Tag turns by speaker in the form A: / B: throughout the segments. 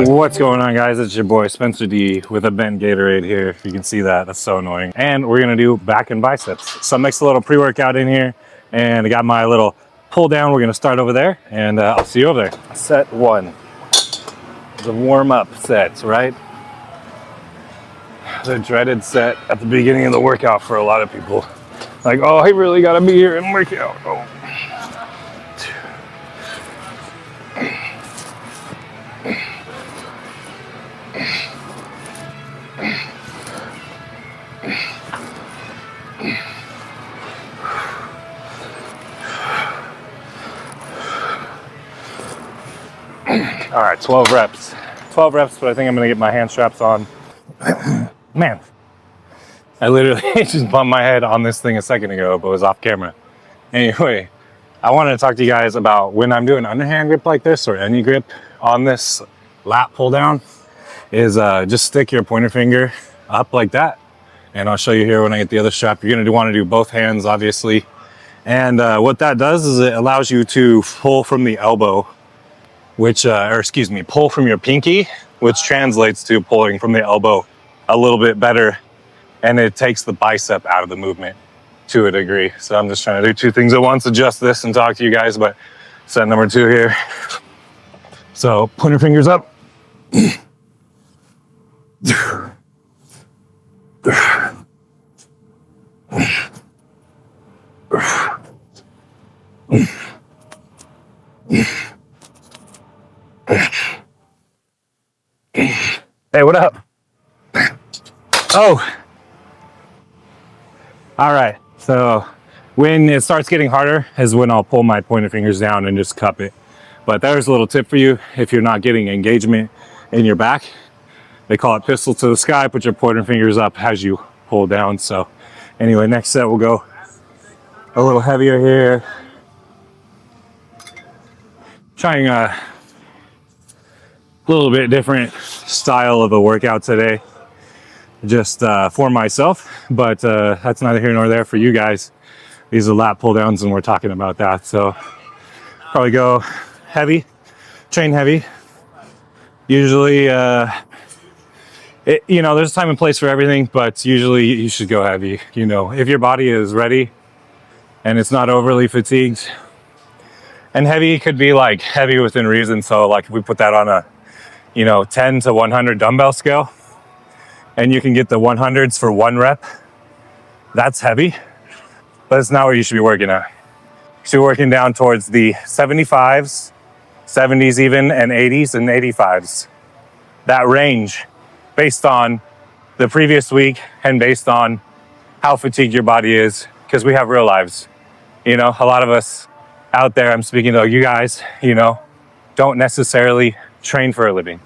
A: What's going on, guys? It's your boy Spencer D with a bent Gatorade here. If you can see that, that's so annoying. And we're gonna do back and biceps. So I mixed a little pre-workout in here, and I got my little pull down. We're gonna start over there, and I'll see you over there. Set one, the warm-up sets, right? The dreaded set at the beginning of the workout for a lot of people. Like, oh, I really gotta be here and work out. Oh. All right, 12 reps. 12 reps, but I think I'm gonna get my hand straps on. Man, I literally just bumped my head on this thing a second ago, but it was off camera. Anyway, I wanted to talk to you guys about when I'm doing underhand grip like this or any grip on this lat pull down is just stick your pointer finger up like that. And I'll show you here when I get the other strap. You're gonna want to do both hands, obviously. And what that does is it allows you to pull from the elbow, pull from your pinky, which translates to pulling from the elbow a little bit better. And it takes the bicep out of the movement to a degree. So I'm just trying to do two things at once, adjust this and talk to you guys, but set number 2 here. So pointer fingers up. Hey, what up? Oh. All right, so when it starts getting harder is when I'll pull my pointer fingers down and just cup it. But there's a little tip for you if you're not getting engagement in your back. They call it pistol to the sky. Put your pointer fingers up as you pull down. So anyway, next set we'll go a little heavier here. Trying a little bit different style of a workout today. Just for myself, but that's neither here nor there for you guys. These are lat pull downs and we're talking about that. So probably go heavy, train heavy. Usually, there's a time and place for everything, but usually you should go heavy. If your body is ready and it's not overly fatigued. And heavy could be like heavy within reason. So like if we put that on a, 10 to 100 dumbbell scale, and you can get the 100s for 1 rep, that's heavy, but it's not where you should be working at. You should be working down towards the 75s, 70s even, and 80s and 85s. That range based on the previous week and based on how fatigued your body is, because we have real lives. A lot of us out there, I'm speaking to you guys, don't necessarily train for a living.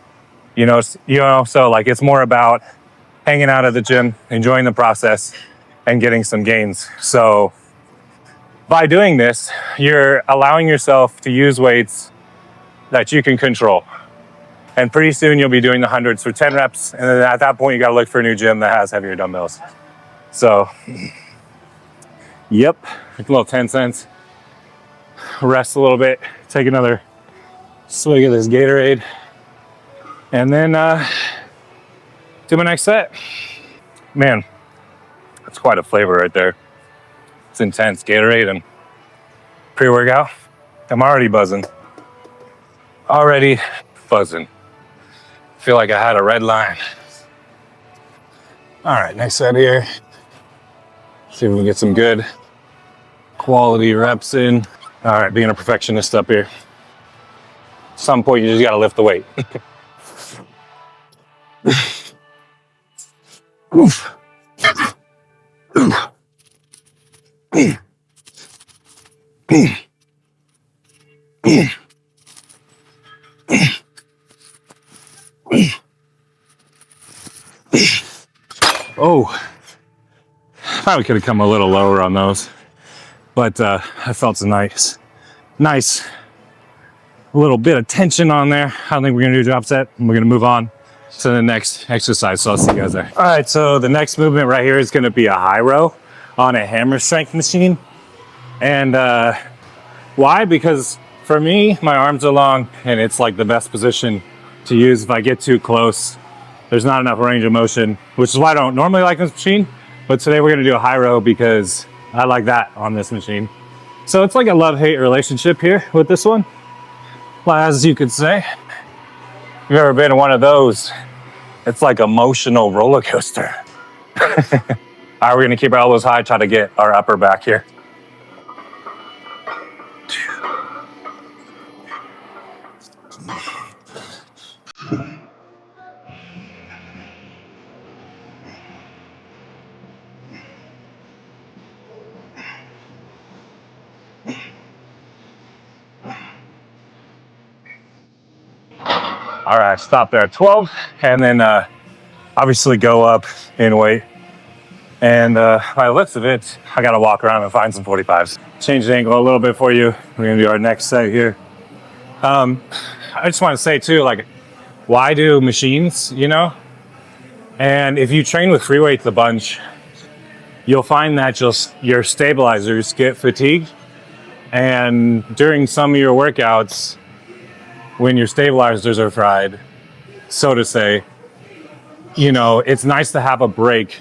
A: So like it's more about hanging out at the gym, enjoying the process, and getting some gains. So by doing this, you're allowing yourself to use weights that you can control. And pretty soon you'll be doing the 100s for 10 reps. And then at that point, you got to look for a new gym that has heavier dumbbells. So, yep, a little 10 cents. Rest a little bit, take another swig of this Gatorade, and then do my next set. Man, that's quite a flavor right there. It's intense. Gatorade and pre-workout. I'm already buzzing. Already buzzing. Feel like I had a red line. All right, next set here. See if we can get some good quality reps in. All right, being a perfectionist up here. At some point, you just gotta lift the weight. Oof. Oh, probably could have come a little lower on those, but I felt some nice little bit of tension on there. I don't think we're gonna do a drop set, and we're gonna move on to the next exercise. So I'll see you guys there. All right, so the next movement right here is gonna be a high row on a hammer strength machine. And Why? Because for me, my arms are long and it's like the best position to use. If I get too close, there's not enough range of motion, which is why I don't normally like this machine. But today we're gonna do a high row because I like that on this machine. So it's like a love-hate relationship here with this one, as you could say. If you've ever been in one of those, it's like emotional roller coaster. All right, we're gonna keep our elbows high, try to get our upper back here. All right, stop there at 12, and then obviously go up in weight. And by the looks of it, I gotta walk around and find some 45s. Change the angle a little bit for you. We're gonna do our next set here. I just wanna say too, like, why do machines, you know? And if you train with free weights a bunch, you'll find that your stabilizers get fatigued. And during some of your workouts, when your stabilizers are fried, so to say, you know, it's nice to have a break.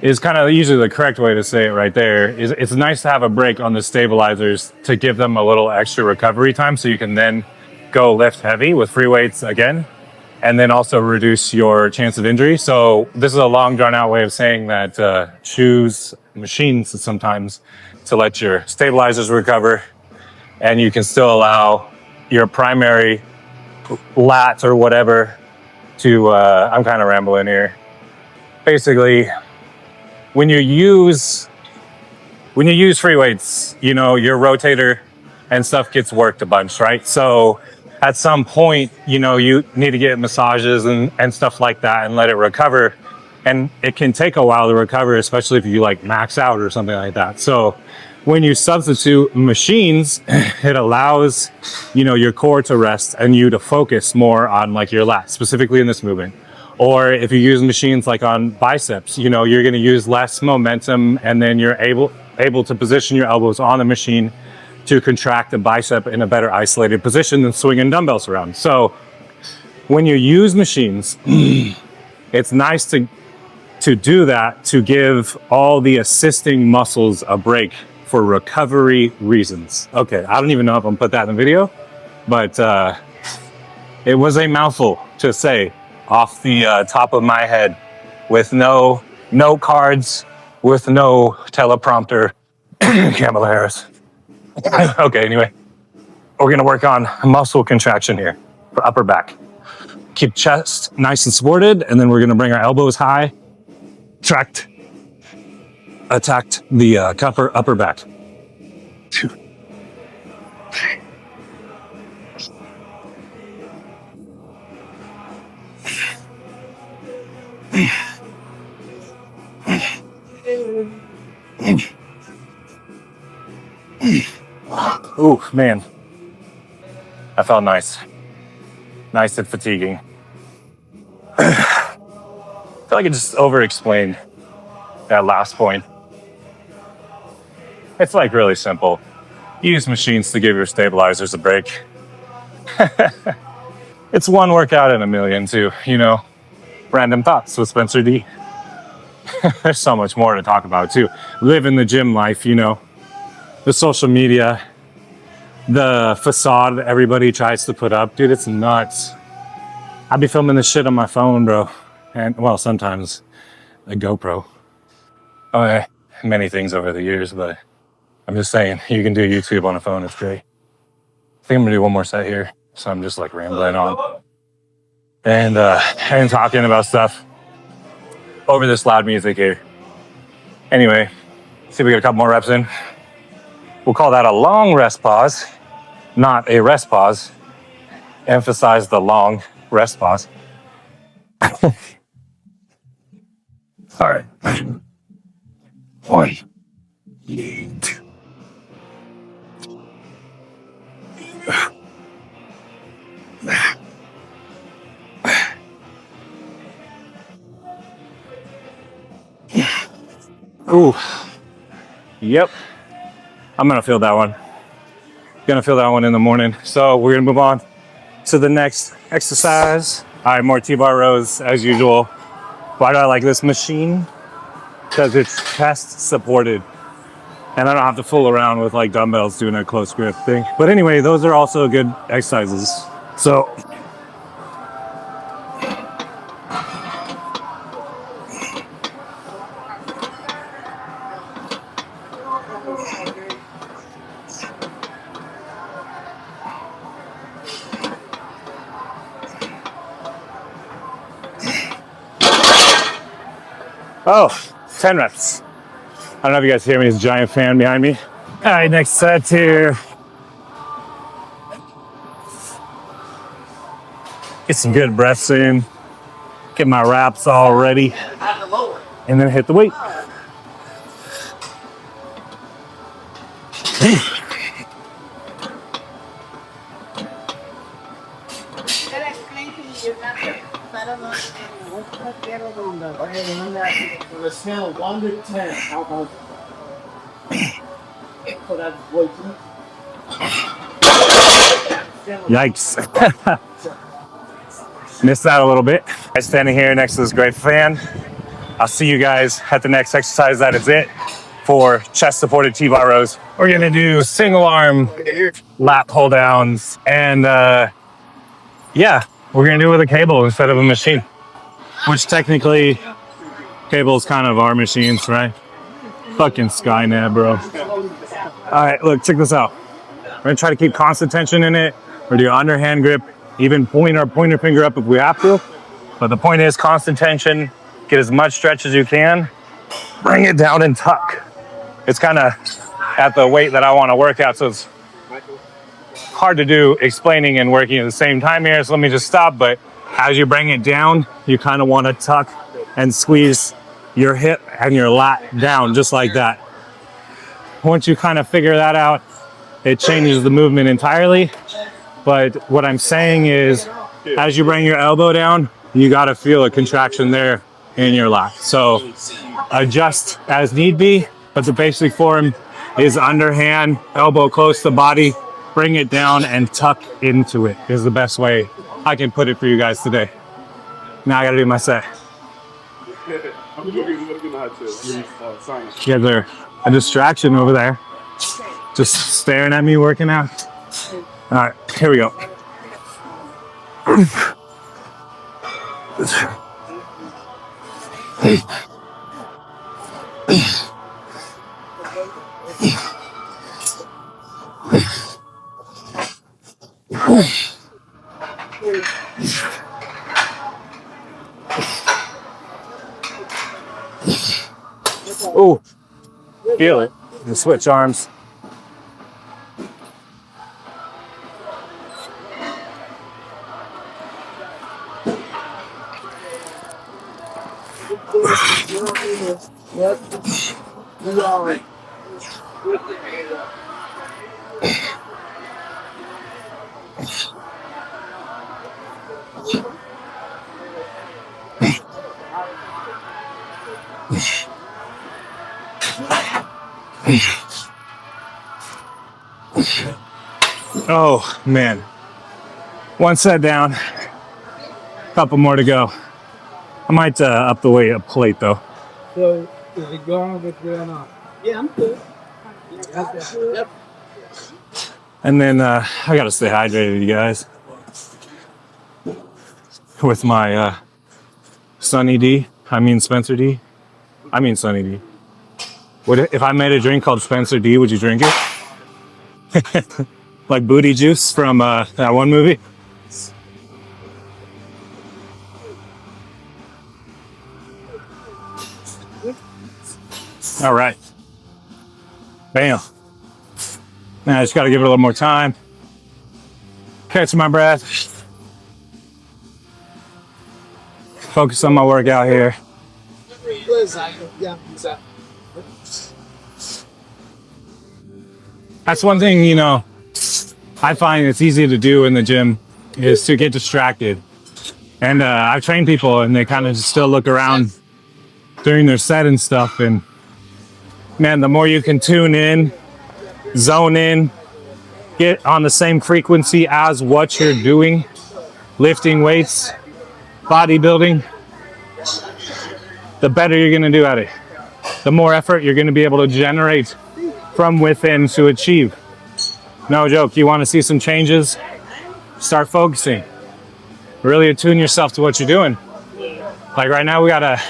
A: Is kind of usually the correct way to say it right there. Is it's nice to have a break on the stabilizers to give them a little extra recovery time so you can then go lift heavy with free weights again, and then also reduce your chance of injury. So this is a long drawn out way of saying that choose machines sometimes to let your stabilizers recover, and you can still allow your primary lats or whatever to, I'm kind of rambling here. Basically, when you use free weights, you know, your rotator and stuff gets worked a bunch, right? So at some point, you know, you need to get massages and stuff like that and let it recover. And it can take a while to recover, especially if you like max out or something like that. So when you substitute machines, it allows, you know, your core to rest and you to focus more on like your lats, specifically in this movement. Or if you use machines like on biceps, you know, you're going to use less momentum, and then you're able to position your elbows on the machine to contract the bicep in a better isolated position than swinging dumbbells around. So when you use machines, it's nice to do that, to give all the assisting muscles a break for recovery reasons. Okay, I don't even know if I'm gonna put that in the video, but it was a mouthful to say off the top of my head with no cards, with no teleprompter. Kamala Harris. Okay, anyway, we're gonna work on muscle contraction here for upper back. Keep chest nice and supported, and then we're gonna bring our elbows high, attacked the upper back. 2, 3. Ooh, man, that felt nice. Nice and fatiguing. I feel like I just over-explained that last point. It's like really simple. Use machines to give your stabilizers a break. It's one workout in a million too, you know. Random thoughts with Spencer D. There's so much more to talk about too. Living the gym life, you know. The social media, the facade that everybody tries to put up. Dude, it's nuts. I be filming this shit on my phone, bro. And, well, sometimes a GoPro. Oh, yeah. Many things over the years, but I'm just saying, you can do YouTube on a phone. It's great. I think I'm gonna do one more set here. So I'm just like rambling on and talking about stuff over this loud music here. Anyway, see if we get a couple more reps in. We'll call that a long rest pause, not a rest pause. Emphasize the long rest pause. All right. 1, 2. Ooh. Yep. I'm gonna feel that one. Gonna feel that one in the morning. So we're gonna move on to the next exercise. All right, more T-bar rows as usual. Why do I like this machine? Because it's chest supported. And I don't have to fool around with like dumbbells doing a close grip thing. But anyway, those are also good exercises. So oh, 10 reps. I don't know if you guys hear me, there's a giant fan behind me. All right, next set here. Get some good breaths in. Get my wraps all ready. And then hit the weight.
B: On a scale of 1 to 10, how about so that's
A: Yikes. Missed that a little bit. I'm standing here next to this great fan. I'll see you guys at the next exercise. That is it for chest supported T-bar rows. We're gonna do single arm lat pull downs. And yeah, we're gonna do it with a cable instead of a machine, which technically cable is kind of our machines, right? Fucking Skynet, bro. All right, look, check this out. We're gonna try to keep constant tension in it. We're gonna do underhand grip, even point our pointer finger up if we have to. But the point is constant tension, get as much stretch as you can, bring it down and tuck. It's kind of at the weight that I wanna work out, so it's hard to do explaining and working at the same time here, so let me just stop. But as you bring it down, you kind of wanna tuck and squeeze your hip and your lat down just like that. Once you kind of figure that out, it changes the movement entirely. But what I'm saying is, as you bring your elbow down, you got to feel a contraction there in your lat. So adjust as need be, but the basic form is underhand, elbow close to body, bring it down and tuck into it is the best way I can put it for you guys today. Now I got to do my set. You guys are a distraction over there. Just staring at me working out. All right, here we go. Oh, feel it. And switch arms. Oh man, one set down, couple more to go. I might up the weight a plate though.
B: So is it going with you or not? Yeah, I'm good. Yep.
A: And then I gotta stay hydrated, you guys, with my Sunny D. I mean Spencer D. I mean Sunny D. If I made a drink called Spencer D, would you drink it? Like booty juice from that one movie. All right. Bam. Now I just got to give it a little more time. Catch my breath. Focus on my workout here. That's one thing, you know, I find it's easy to do in the gym is to get distracted. And I've trained people and they kind of still look around during their set and stuff. And man, the more you can tune in, zone in, get on the same frequency as what you're doing, lifting weights, bodybuilding, the better you're going to do at it. The more effort you're going to be able to generate from within to achieve. No joke. You want to see some changes? Start focusing. Really attune yourself to what you're doing. Like right now, we got a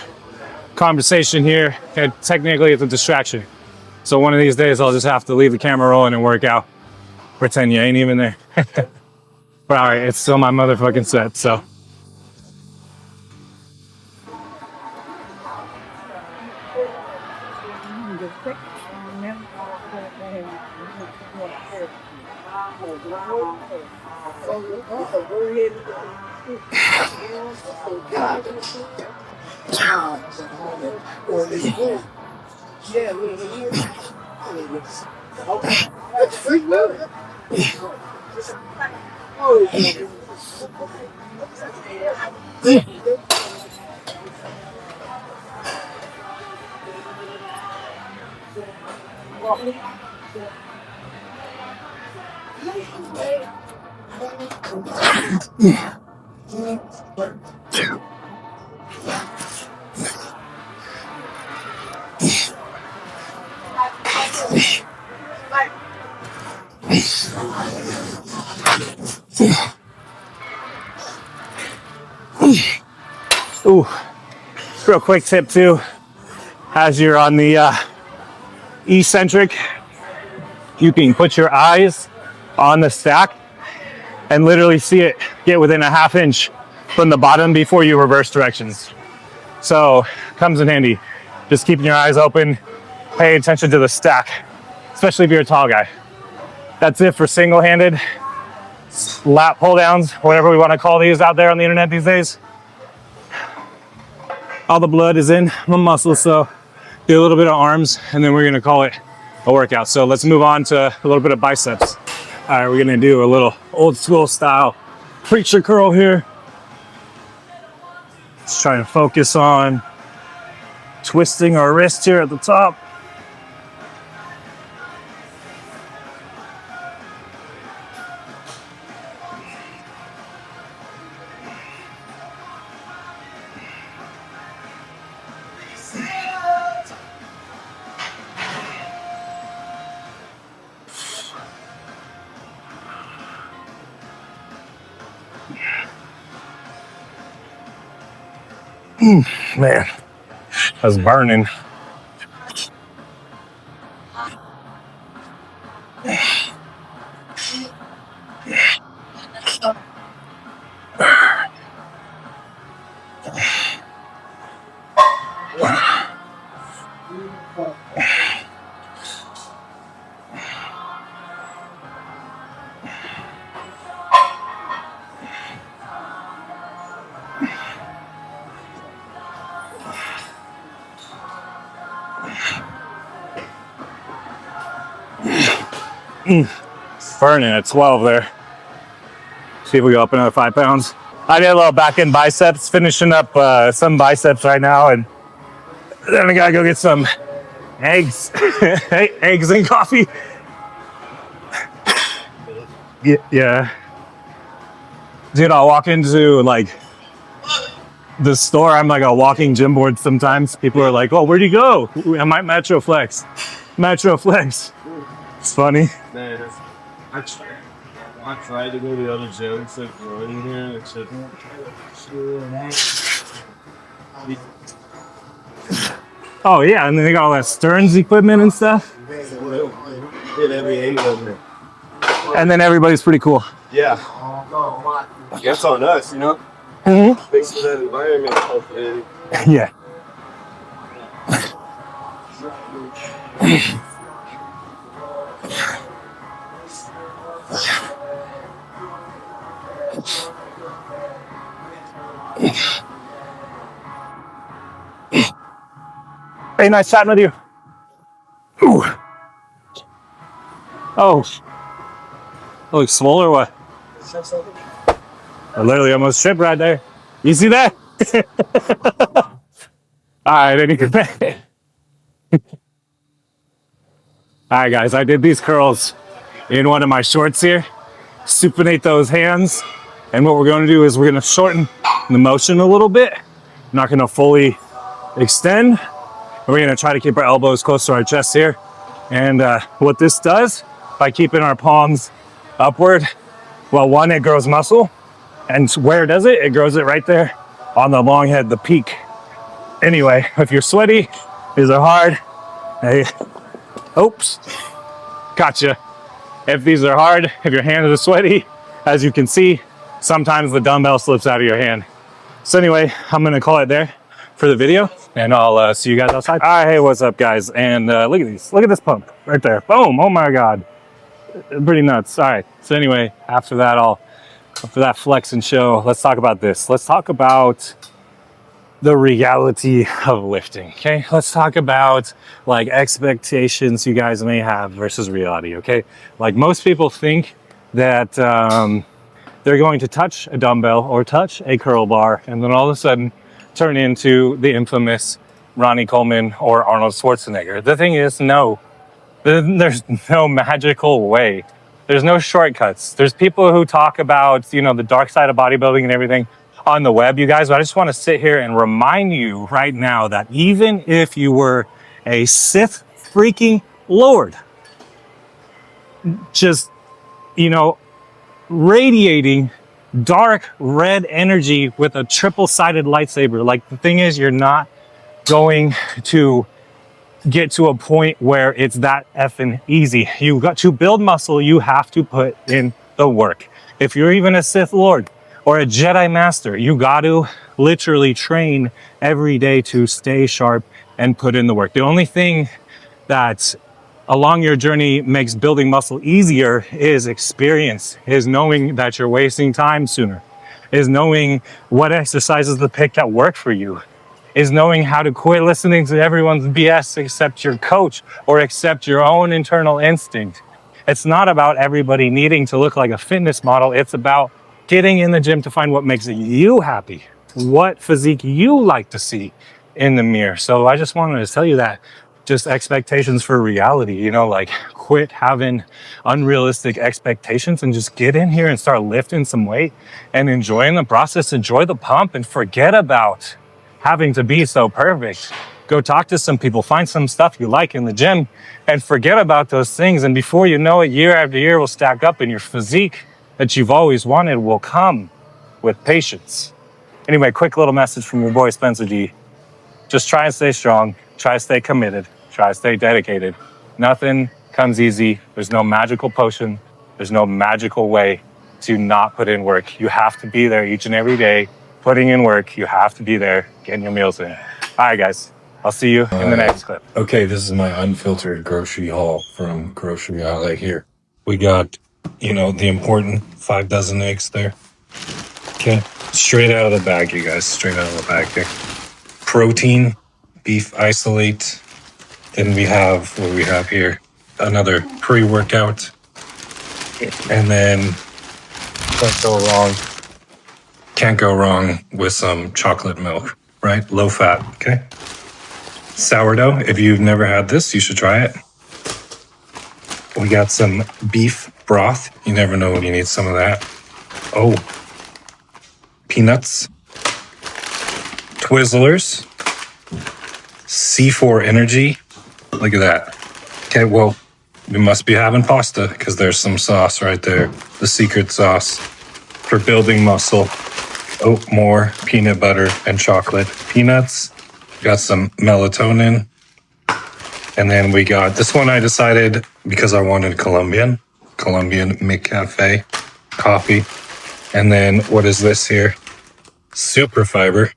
A: conversation here, and technically it's a distraction. So one of these days, I'll just have to leave the camera rolling and work out. Pretend you ain't even there. But all right, it's still my motherfucking set, so. Ooh, real quick tip too, as you're on the eccentric, you can put your eyes on the stack and literally see it get within a ½ inch from the bottom before you reverse directions. So comes in handy. Just keeping your eyes open, pay attention to the stack, especially if you're a tall guy. That's it for single-handed lat pull downs, whatever we want to call these out there on the internet these days. All the blood is in my muscles, so do a little bit of arms, and then we're gonna call it a workout. So let's move on to a little bit of biceps. All right, we're gonna do a little old school style preacher curl here. Let's try and focus on twisting our wrist here at the top. Man, that's burning. Burning at 12 there. See if we go up another 5 pounds. I did a little back end biceps, finishing up some biceps right now, and then I gotta go get some eggs. Eggs and coffee. Yeah. Dude, I'll walk into like the store. I'm like a walking gym board sometimes. People are like, oh, where'd you go? I might Metro Flex. It's funny.
C: Man, I tried to go to the other gyms like running here and it's just
A: Oh yeah, and then they got all that Stearns equipment and stuff.
C: hit every angle of it.
A: And then everybody's pretty cool.
C: Yeah. That's on us, you know?
A: Mm-hmm.
C: Thanks for that environment, hopefully.
A: Yeah. Hey, nice chatting with you. Ooh. Oh. Looks swole or what? I literally almost tripped right there. You see that? All right, All right, guys, I did these curls in one of my shorts here. Supinate those hands. And what we're going to do is we're going to shorten the motion a little bit. Not going to fully extend. We're going to try to keep our elbows close to our chest here. And what this does, by keeping our palms upward, well, one, it grows muscle. And where does it? It grows it right there on the long head, the peak. Anyway, if you're sweaty, these are hard. Hey, oops, gotcha. If these are hard, if your hands are sweaty, as you can see, sometimes the dumbbell slips out of your hand. So anyway, I'm gonna call it there for the video, and I'll see you guys outside. All right, hey, what's up, guys? And look at these. Look at this pump right there. Boom! Oh my God, pretty nuts. All right. So anyway, after that flex and show, let's talk about this. Let's talk about the reality of lifting. Okay, let's talk about like expectations you guys may have versus reality. Okay, like most people think that they're going to touch a dumbbell or touch a curl bar and then all of a sudden turn into the infamous Ronnie Coleman or Arnold Schwarzenegger. The thing is, no, there's no magical way. There's no shortcuts. There's people who talk about, you know, the dark side of bodybuilding and everything on the web, you guys, but I just want to sit here and remind you right now that even if you were a Sith freaking Lord, just, you know, radiating dark red energy with a triple-sided lightsaber, like the thing is, you're not going to get to a point where it's that effing easy. You got to build muscle, you have to put in the work. If you're even a Sith Lord or a Jedi Master, you got to literally train every day to stay sharp and put in the work. The only thing that along your journey makes building muscle easier is experience, is knowing that you're wasting time sooner, is knowing what exercises to pick that work for you, is knowing how to quit listening to everyone's BS except your coach or except your own internal instinct. It's not about everybody needing to look like a fitness model. It's about getting in the gym to find what makes you happy, what physique you like to see in the mirror. So I just wanted to tell you that, just expectations for reality, you know, like quit having unrealistic expectations and just get in here and start lifting some weight and enjoying the process, enjoy the pump, and forget about having to be so perfect. Go talk to some people, find some stuff you like in the gym and forget about those things. And before you know it, year after year will stack up and your physique that you've always wanted will come with patience. Anyway, quick little message from your boy Spencer D. Just try and stay strong, try to stay committed, try to stay dedicated. Nothing comes easy. There's no magical potion. There's no magical way to not put in work. You have to be there each and every day, putting in work. You have to be there, getting your meals in. All right, guys. I'll see you in the next clip.
D: Okay, this is my unfiltered grocery haul from Grocery Outlet here. We got, you know, the important 5 dozen eggs there. Okay, straight out of the bag, you guys. Straight out of the bag here. Protein, beef isolate. Then we have what we have here. Another pre-workout. And then can't go wrong with some chocolate milk, right? Low fat, okay? Sourdough, if you've never had this, you should try it. We got some beef broth. You never know when you need some of that. Oh, peanuts, Twizzlers, C4 Energy. Look at that. Okay, well, we must be having pasta because there's some sauce right there. The secret sauce for building muscle. Oh, more peanut butter and chocolate. Peanuts. Got some melatonin. And then we got this one I decided because I wanted Colombian McCafe coffee. And then what is this here? Super fiber.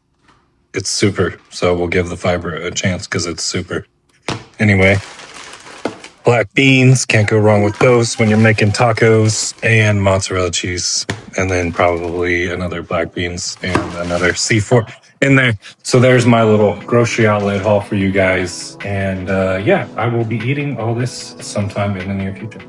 D: It's super. So we'll give the fiber a chance because it's super. Anyway, black beans. Can't go wrong with those when you're making tacos, and mozzarella cheese. And then probably another black beans and another C4 in there. So there's my little grocery outlet haul for you guys. And yeah, I will be eating all this sometime in the near future.